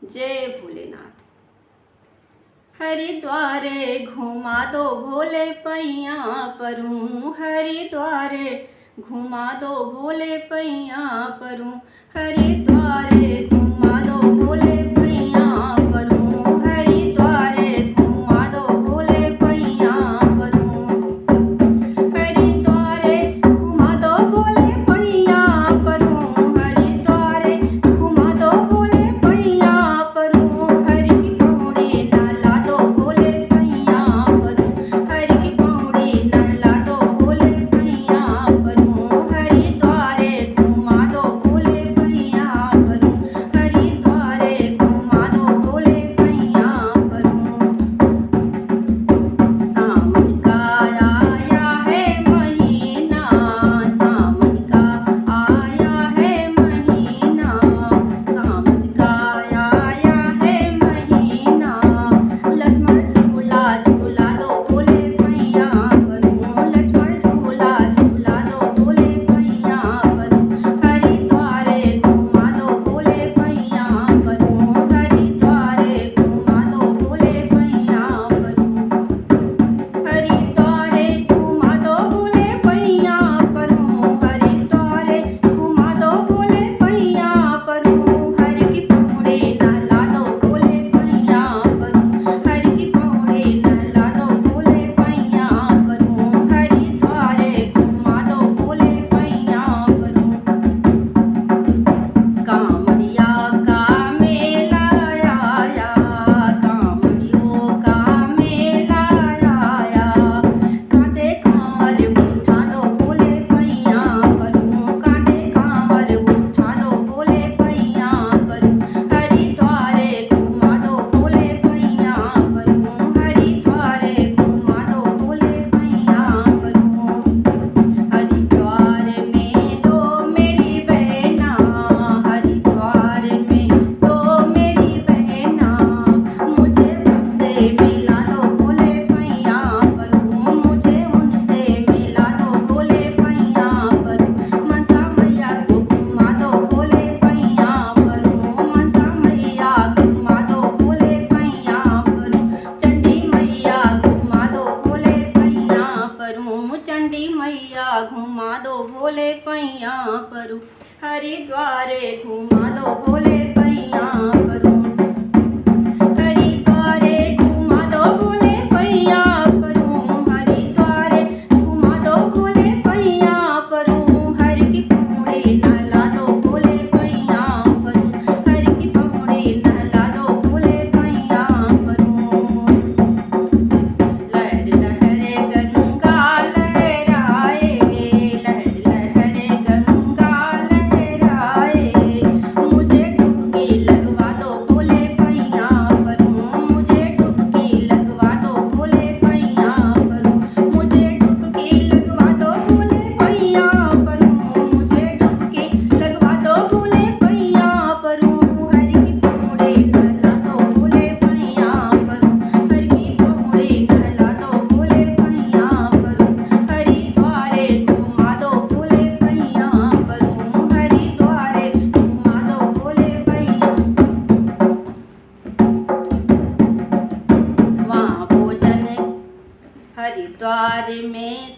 जय भोलेनाथ। हरिद्वार घुमा दो भोले पैया परूं, हरिद्वार घुमा दो भोले पैया परूं, हरिद्वार घुमा दो भोले पैया परूं, हरिद्वार घुमा दो भोले पैया परूं, हरिद्वार घुमा दो भोले पैया परूं, हरिद्वार घुमा दो भोले पैया परूं, हरि की पौड़ी नहला दो भोले पैया परूं, हरि की पौड़ी नहला दो भोले पैया परूं, हरिद्वार घुमा दो भोले पैया परूं, हरिद्वार घुमा दो भोले पैया परूं। सावन का आया है महीना, सावन का आया है महीना, सावन का आया है महीना, लक्ष्मण झूला झूला दो भोले पैया परूं, लक्ष्मण झूला झूला दो भोले पैया परूं, हरिद्वार घुमा दो भोले पैया परूं, हरिद्वार घुमा दो भोले पैया परूं, हरिद्वार घुमा दो भोले पैया परूं, हरिद्वार घुमा दो भोले पैया परूं, हरि की पौड़ी नहला दो भोले पैया परूं, हरि की पौड़ी नहला दो भोले पैया परूं, हरिद्वार घुमा दो भोले पैया परूं। कांवरिया का मेला आया, कांवरियों का मेला आया, कांधे कांवर उठा दो भोले पैया परूं, कांधे कांवर उठा दो भोले पैया परूं, हरिद्वार घुमा दो भोले पैया परूं, हरिद्वार घुमा दो भोले पैया परूं। हरिद्वार में दो मेरी बहना, हरिद्वार में दो मेरी बहना, मुझे उनसे मिला दो भोले पैया परूं, मुझे उनसे मिला दो भोले पैया परूं, मनसा मैया को घुमा दो भोले पैया परूं, मनसा मैया घुमा दो भोले पैया परूं, चंडी मैया घुमा दो भोले पैया परूं, चंडी मैया घुमा दो भोले पैया परूं, हरिद्वार घुमा दो भोले पैया परूं, हरिद्वार घुमा दो भोले पैया परूं, हरिद्वार घुमा दो भोले पैया परूं, हरि की पौड़ी नहला दो भोले पैया परूं, हरि की पौड़ी नहला दो भोले पैया परूं। लहर लहरे गंगा लहराए, लहर लहरे गंगा लहराए, मुझे डुबकी लगवा दो भोले पैया परूं, मुझे डुबकी लगवा दो भोले पैया परूं, मुझे डुबकी लगवा दो भोले पैया परूं, मुझे डुबकी लगवा दो भोले पैया परूं, हरि की पौड़ी नहला दो भोले पैया परूं, हरि की पौड़ी नहला दो भोले पैया परूं, हरिद्वार घुमा दो भोले पैया परूं, हरिद्वार घुमा दो भोले पैया। वहाँ भोजन हरिद्वार में